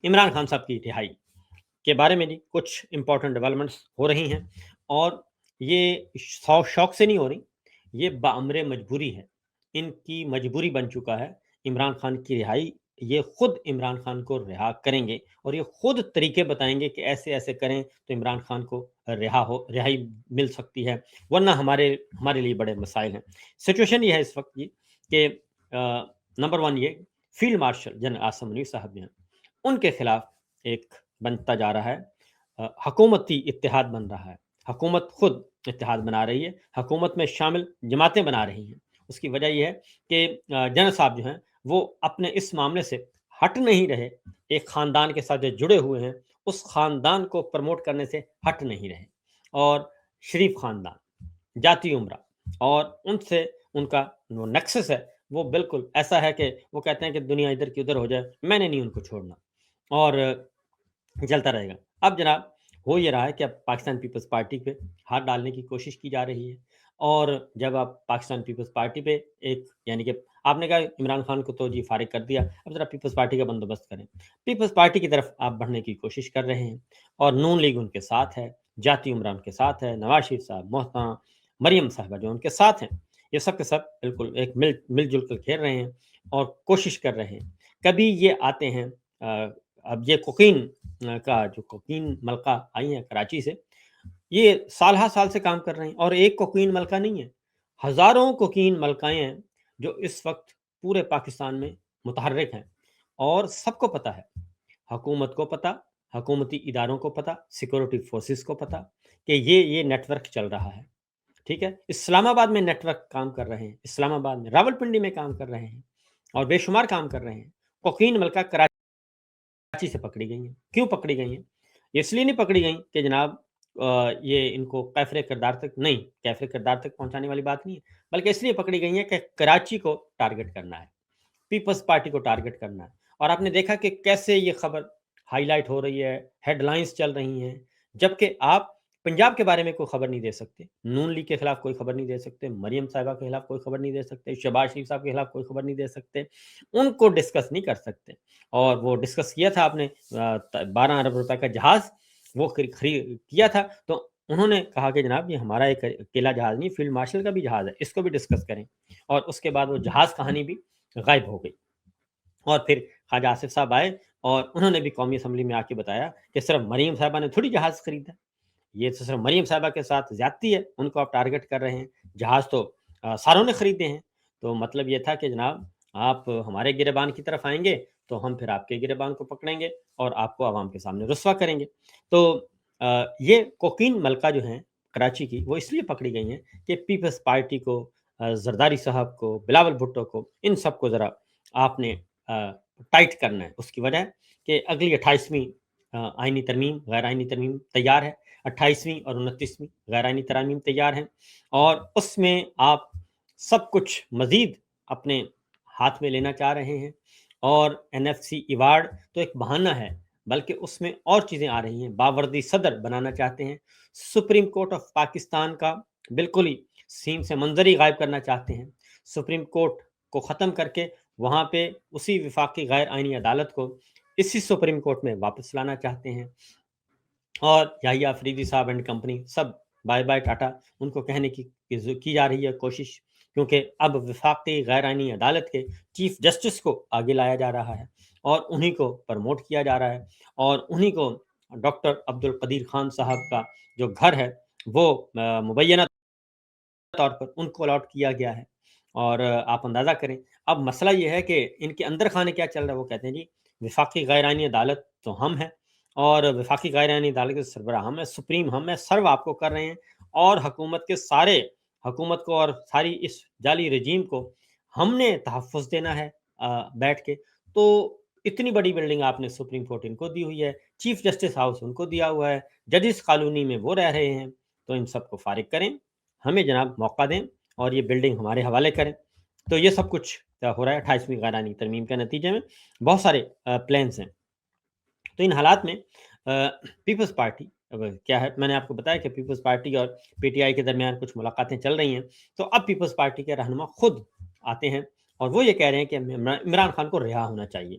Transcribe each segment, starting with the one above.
عمران خان صاحب کی رہائی کے بارے میں بھی کچھ امپورٹنٹ ڈیولپمنٹس ہو رہی ہیں، اور یہ شوق سے نہیں ہو رہی، یہ بامر مجبوری ہے۔ ان کی مجبوری بن چکا ہے عمران خان کی رہائی۔ یہ خود عمران خان کو رہا کریں گے، اور یہ خود طریقے بتائیں گے کہ ایسے ایسے کریں تو عمران خان کو رہائی مل سکتی ہے، ورنہ ہمارے لیے بڑے مسائل ہیں۔ سچویشن یہ ہے اس وقت یہ کہ نمبر ون، یہ فیلڈ مارشل جنرل عاصم منیب صاحب جو ہیں، ان کے خلاف ایک بنتا جا رہا ہے، حکومتی اتحاد بن رہا ہے۔ حکومت خود اتحاد بنا رہی ہے، حکومت میں شامل جماعتیں بنا رہی ہیں۔ اس کی وجہ یہ ہے کہ جنرل صاحب جو ہیں وہ اپنے اس معاملے سے ہٹ نہیں رہے، ایک خاندان کے ساتھ جو جڑے ہوئے ہیں اس خاندان کو پروموٹ کرنے سے ہٹ نہیں رہے، اور شریف خاندان، جاتی عمرہ، اور ان سے ان کا جو نیکسس ہے وہ بالکل ایسا ہے کہ وہ کہتے ہیں کہ دنیا ادھر کی ادھر ہو جائے، میں نے نہیں ان کو چھوڑنا، اور چلتا رہے گا۔ اب جناب ہو یہ رہا ہے کہ اب پاکستان پیپلز پارٹی پہ ہاتھ ڈالنے کی کوشش کی جا رہی ہے، اور جب آپ پاکستان پیپلز پارٹی پہ ایک، یعنی کہ آپ نے کہا عمران خان کو تو جی فارغ کر دیا، اب ذرا پیپلز پارٹی کا بندوبست کریں، پیپلز پارٹی کی طرف آپ بڑھنے کی کوشش کر رہے ہیں، اور نون لیگ ان کے ساتھ ہے، جاتی عمران کے ساتھ ہے، نواز شریف صاحب، محترمہ مریم صاحبہ جو ان کے ساتھ ہیں، یہ سب کے سب بالکل ایک مل جل کر کھیل رہے ہیں اور کوشش کر رہے ہیں۔ کبھی یہ آتے ہیں، اب یہ کوکین کا جو کوکین ملکہ آئی ہیں کراچی سے، یہ سال ہر سال سے کام کر رہے ہیں، اور ایک کوکین ملکہ نہیں ہے، ہزاروں کوکین ملکائیں ہیں جو اس وقت پورے پاکستان میں متحرک ہیں، اور سب کو پتہ ہے، حکومت کو پتہ، حکومتی اداروں کو پتہ، سیکورٹی فورسز کو پتہ کہ یہ نیٹ ورک چل رہا ہے، ٹھیک ہے۔ اسلام آباد میں نیٹ ورک کام کر رہے ہیں، اسلام آباد میں، راول پنڈی میں کام کر رہے ہیں، اور بے شمار کام کر رہے ہیں۔ کوکین ملکہ کراچی سے پکڑی گئی ہیں۔ کیوں پکڑی گئی ہیں؟ یہ اس لیے نہیں پکڑی گئیں کہ جناب یہ ان کو کیفر کردار تک، نہیں، کیفر کردار تک پہنچانے والی بات نہیں ہے، بلکہ اس لیے پکڑی گئی ہیں کہ کراچی کو ٹارگٹ کرنا ہے، پیپلز پارٹی کو ٹارگٹ کرنا ہے۔ اور آپ نے دیکھا کہ کیسے یہ خبر ہائی لائٹ ہو رہی ہے، ہیڈ لائنز چل رہی ہیں، جبکہ آپ پنجاب کے بارے میں کوئی خبر نہیں دے سکتے، نون لیگ کے خلاف کوئی خبر نہیں دے سکتے، مریم صاحبہ کے خلاف کوئی خبر نہیں دے سکتے، شہباز شریف صاحب کے خلاف کوئی خبر نہیں دے سکتے، ان کو ڈسکس نہیں کر سکتے۔ اور وہ ڈسکس کیا تھا آپ نے 12 ارب روپے کا جہاز وہ کیا تھا، تو انہوں نے کہا کہ جناب یہ ہمارا ایک اکیلا جہاز نہیں، فیلڈ مارشل کا بھی جہاز ہے، اس کو بھی ڈسکس کریں، اور اس کے بعد وہ جہاز کہانی بھی غائب ہو گئی۔ اور پھر خواجہ آصف صاحب آئے، اور انہوں نے بھی قومی اسمبلی میں آ کے بتایا کہ صرف مریم صاحبہ نے تھوڑی جہاز خریدا، یہ تو صرف مریم صاحبہ کے ساتھ زیادتی ہے، ان کو آپ ٹارگٹ کر رہے ہیں، جہاز تو ساروں نے خریدے ہیں۔ تو مطلب یہ تھا کہ جناب آپ ہمارے گریبان کی طرف آئیں گے تو ہم پھر آپ کے گریبان کو پکڑیں گے اور آپ کو عوام کے سامنے رسوا کریں گے۔ تو یہ کوکین ملکہ جو ہیں کراچی کی، وہ اس لیے پکڑی گئی ہیں کہ پیپلز پارٹی کو، زرداری صاحب کو، بلاول بھٹو کو، ان سب کو ذرا آپ نے ٹائٹ کرنا ہے۔ اس کی وجہ ہے کہ اگلی 28ویں آئینی ترمیم، غیر آئینی ترمیم تیار ہے، 28ویں اور 29ویں غیر آئینی ترامیم تیار ہیں، اور اس میں آپ سب کچھ مزید اپنے ہاتھ میں لینا چاہ رہے ہیں، اور NFC ایوارڈ تو ایک بہانہ ہے، بلکہ اس میں اور چیزیں آ رہی ہیں، باوردی صدر بنانا چاہتے ہیں، سپریم کورٹ آف پاکستان کا بالکل ہی سین سے منظر ہی غائب کرنا چاہتے ہیں، سپریم کورٹ کو ختم کر کے وہاں پہ اسی وفاقی غیر آئینی عدالت کو اسی سپریم کورٹ میں واپس لانا چاہتے ہیں، اور یحییٰ فریدی صاحب اینڈ کمپنی سب بائے بائے ٹاٹا، ان کو کہنے کی جا رہی ہے کوشش، کیونکہ اب وفاقی غیر آئینی عدالت کے چیف جسٹس کو آگے لایا جا رہا ہے، اور انہی کو پروموٹ کیا جا رہا ہے، اور انہی کو ڈاکٹر عبد القدیر خان صاحب کا جو گھر ہے وہ مبینہ طور پر ان کو الاٹ کیا گیا ہے۔ اور آپ اندازہ کریں، اب مسئلہ یہ ہے کہ ان کے اندر خانے کیا چل رہا ہے، وہ کہتے ہیں جی وفاقی غیر آئینی عدالت تو ہم ہیں، اور وفاقی غیر آئینی عدالت کے سربراہ ہم ہیں، سپریم ہم ہیں، سرو آپ کو کر رہے ہیں، اور حکومت کو اور ساری اس جعلی رجیم کو ہم نے تحفظ دینا ہے بیٹھ کے۔ تو اتنی بڑی بلڈنگ آپ نے سپریم کورٹ ان کو دی ہوئی ہے، چیف جسٹس ہاؤس ان کو دیا ہوا ہے، ججز کالونی میں وہ رہ رہے ہیں، تو ان سب کو فارغ کریں، ہمیں جناب موقع دیں، اور یہ بلڈنگ ہمارے حوالے کریں۔ تو یہ سب کچھ ہو رہا ہے 28ویں غیر آئینی ترمیم کے نتیجے میں، بہت سارے پلانس ہیں۔ تو ان حالات میں پیپلز پارٹی کیا ہے، میں نے آپ کو بتایا کہ پیپلز پارٹی اور PTI کے درمیان کچھ ملاقاتیں چل رہی ہیں، تو اب پیپلز پارٹی کے رہنما خود آتے ہیں، اور وہ یہ کہہ رہے ہیں کہ عمران خان کو رہا ہونا چاہیے،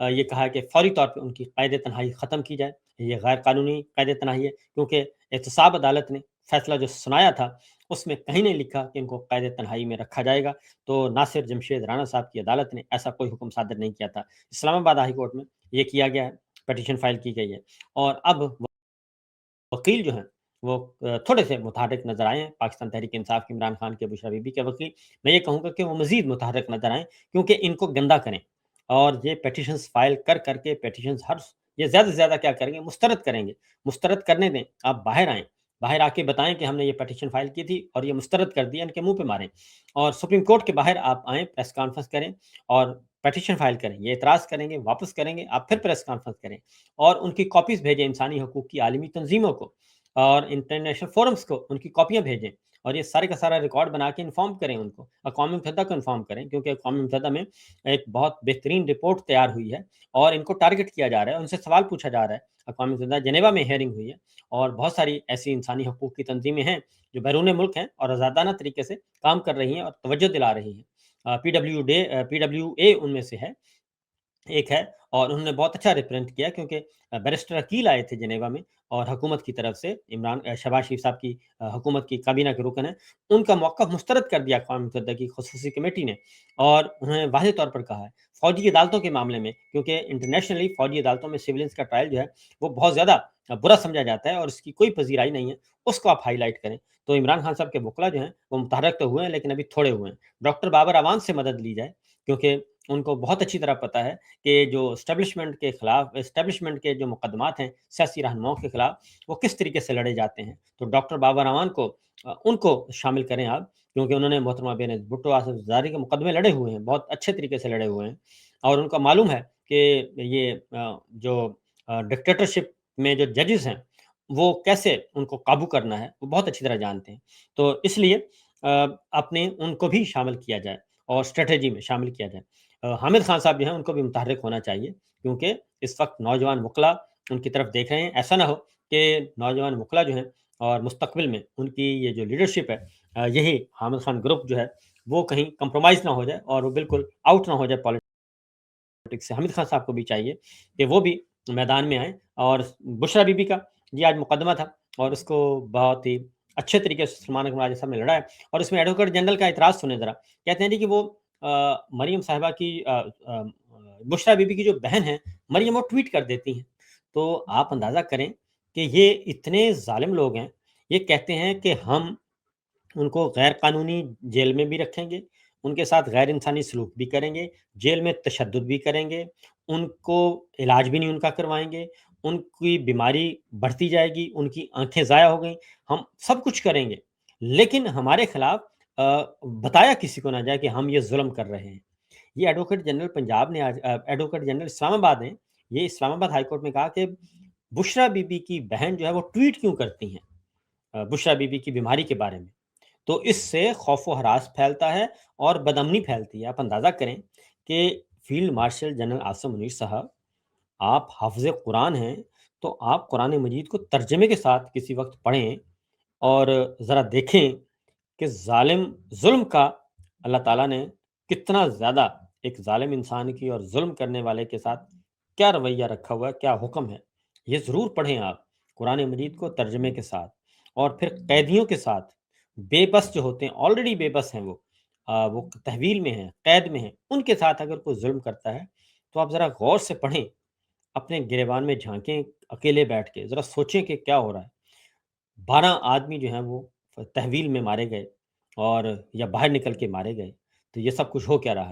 یہ کہا کہ فوری طور پہ ان کی قید تنہائی ختم کی جائے، یہ غیر قانونی قید تنہائی ہے، کیونکہ احتساب عدالت نے فیصلہ جو سنایا تھا اس میں کہیں نہیں لکھا کہ ان کو قید تنہائی میں رکھا جائے گا۔ تو ناصر جمشید رانا صاحب کی عدالت نے ایسا کوئی حکم صادر نہیں کیا تھا، اسلام آباد ہائی کورٹ میں یہ کیا گیا ہے، پٹیشن فائل کی گئی ہے، اور اب وکیل جو ہیں وہ تھوڑے سے متحرک نظر آئے ہیں، پاکستان تحریک انصاف کے عمران خان کے بشرا بی بی کے وکیل، میں یہ کہوں گا کہ وہ مزید متحرک نظر آئیں، کیونکہ ان کو گندا کریں اور یہ پیٹیشنز فائل کر کر کے پیٹیشنز یہ زیادہ سے زیادہ کیا کریں گے، مسترد کریں گے، مسترد کرنے دیں، آپ باہر آئیں، باہر آ کے بتائیں کہ ہم نے یہ پیٹیشن فائل کی تھی اور یہ مسترد کر دیا، ان کے منہ پہ ماریں، اور سپریم کورٹ کے باہر آپ آئیں، پریس کانفرنس کریں اور پیٹیشن فائل کریں، یہ اعتراض کریں گے، واپس کریں گے، آپ پھر پریس کانفرنس کریں اور ان کی کاپیز بھیجیں انسانی حقوق کی عالمی تنظیموں کو اور انٹرنیشنل فورمز کو، ان کی کاپیاں بھیجیں اور یہ سارے کا سارا ریکارڈ بنا کے انفارم کریں، ان کو اقوام متحدہ کو انفارم کریں، کیونکہ اقوام متحدہ میں ایک بہت بہترین رپورٹ تیار ہوئی ہے اور ان کو ٹارگٹ کیا جا رہا ہے، ان سے سوال پوچھا جا رہا ہے۔ اقوام متحدہ جنیوا میں ہیئرنگ ہوئی ہے اور بہت ساری ایسی انسانی حقوق کی تنظیمیں ہیں جو بیرون ملک ہیں اور آزادانہ طریقے سے کام کر رہی ہیں اور توجہ دلا رہی ہیں۔ پی ڈبلیو اے ان میں سے ہے، ایک ہے، اور انہوں نے بہت اچھا ریپرزینٹ کیا، کیونکہ بیرسٹر عقیل آئے تھے جنیوا میں اور حکومت کی طرف سے شہباز شریف صاحب کی حکومت کی کابینہ کے رکن ہیں، ان کا موقف مسترد کر دیا اقوام متحدہ کی خصوصی کمیٹی نے، اور انہوں نے واضح طور پر کہا ہے فوجی عدالتوں کے معاملے میں، کیونکہ انٹرنیشنلی فوجی عدالتوں میں سولینس کا ٹرائل جو ہے وہ بہت زیادہ برا سمجھا جاتا ہے اور اس کی کوئی پذیرائی نہیں ہے، اس کو آپ ہائی لائٹ کریں۔ تو عمران خان صاحب کے وکلا جو ہیں وہ متحرک تو ہوئے ہیں لیکن ابھی تھوڑے ہوئے ہیں، ڈاکٹر بابر اعوان سے مدد لی جائے، کیونکہ ان کو بہت اچھی طرح پتہ ہے کہ جو اسٹیبلشمنٹ کے خلاف، اسٹیبلشمنٹ کے جو مقدمات ہیں سیاسی رہنماؤں کے خلاف، وہ کس طریقے سے لڑے جاتے ہیں۔ تو ڈاکٹر بابر اعوان کو ان کو شامل کریں آپ، کیونکہ انہوں نے محترمہ بینظیر بھٹو، آصف زرداری کے مقدمے لڑے ہوئے ہیں، بہت اچھے طریقے سے لڑے ہوئے ہیں، اور ان کا معلوم ہے کہ یہ جو ڈکٹیٹرشپ میں جو ججز ہیں وہ کیسے ان کو قابو کرنا ہے، وہ بہت اچھی طرح جانتے ہیں۔ تو اس لیے اپنے ان کو بھی شامل کیا جائے اور اسٹریٹجی میں شامل کیا جائے۔ حامد خان صاحب جو ہیں ان کو بھی متحرک ہونا چاہیے، کیونکہ اس وقت نوجوان وکلا ان کی طرف دیکھ رہے ہیں، ایسا نہ ہو کہ نوجوان وکلا جو ہیں اور مستقبل میں ان کی یہ جو لیڈرشپ ہے، یہی حامد خان گروپ جو ہے وہ کہیں کمپرومائز نہ ہو جائے اور وہ بالکل آؤٹ نہ ہو جائے پالیٹکس سے۔ حامد خان صاحب کو بھی چاہیے کہ وہ بھی میدان میں آئیں، اور بشرا بی بی کا یہ آج مقدمہ تھا اور اس کو بہت ہی اچھے طریقے سے سلمان اکمل راجہ صاحب نے لڑا ہے، اور اس میں ایڈوکیٹ جنرل کا اعتراض سنیں ذرا، کہتے ہیں جی کہ وہ مریم صاحبہ کی بشرا بی بی کی جو بہن ہیں مریم، وہ ٹویٹ کر دیتی ہیں، تو آپ اندازہ کریں کہ یہ اتنے ظالم لوگ ہیں، یہ کہتے ہیں کہ ہم ان کو غیر قانونی جیل میں بھی رکھیں گے، ان کے ساتھ غیر انسانی سلوک بھی کریں گے، جیل میں تشدد بھی کریں گے، ان کو علاج بھی نہیں ان کا کروائیں گے، ان کی بیماری بڑھتی جائے گی، ان کی آنکھیں ضائع ہو گئیں، ہم سب کچھ کریں گے، لیکن ہمارے خلاف بتایا کسی کو نہ جائے کہ ہم یہ ظلم کر رہے ہیں۔ یہ ایڈوکیٹ جنرل پنجاب نے آج، ایڈوکیٹ جنرل اسلام آباد ہیں، یہ اسلام آباد ہائی کورٹ میں کہا کہ بشرا بی بی کی بہن جو ہے وہ ٹویٹ کیوں کرتی ہیں بشرا بی بی کی بیماری کے بارے میں، تو اس سے خوف و ہراس پھیلتا ہے اور بدامنی پھیلتی ہے۔ آپ اندازہ کریں کہ field marshal general Asim Munir صاحب، آپ حافظ قرآن ہیں، تو آپ قرآن مجید کو ترجمے کے ساتھ کسی وقت پڑھیں اور ذرا دیکھیں کہ ظلم کا اللہ تعالیٰ نے کتنا زیادہ ایک ظالم انسان کی اور ظلم کرنے والے کے ساتھ کیا رویہ رکھا ہوا ہے، کیا حکم ہے۔ یہ ضرور پڑھیں آپ قرآن مجید کو ترجمے کے ساتھ، اور پھر قیدیوں کے ساتھ، بے بس جو ہوتے ہیں، آلریڈی بے بس ہیں، وہ تحویل میں ہیں، قید میں ہیں، ان کے ساتھ اگر کوئی ظلم کرتا ہے تو آپ ذرا غور سے پڑھیں، اپنے گریبان میں جھانکیں، اکیلے بیٹھ کے ذرا سوچیں کہ کیا ہو رہا ہے۔ 12 آدمی جو ہیں وہ تحویل میں مارے گئے اور یا باہر نکل کے مارے گئے، تو یہ سب کچھ ہو کیا رہا ہے۔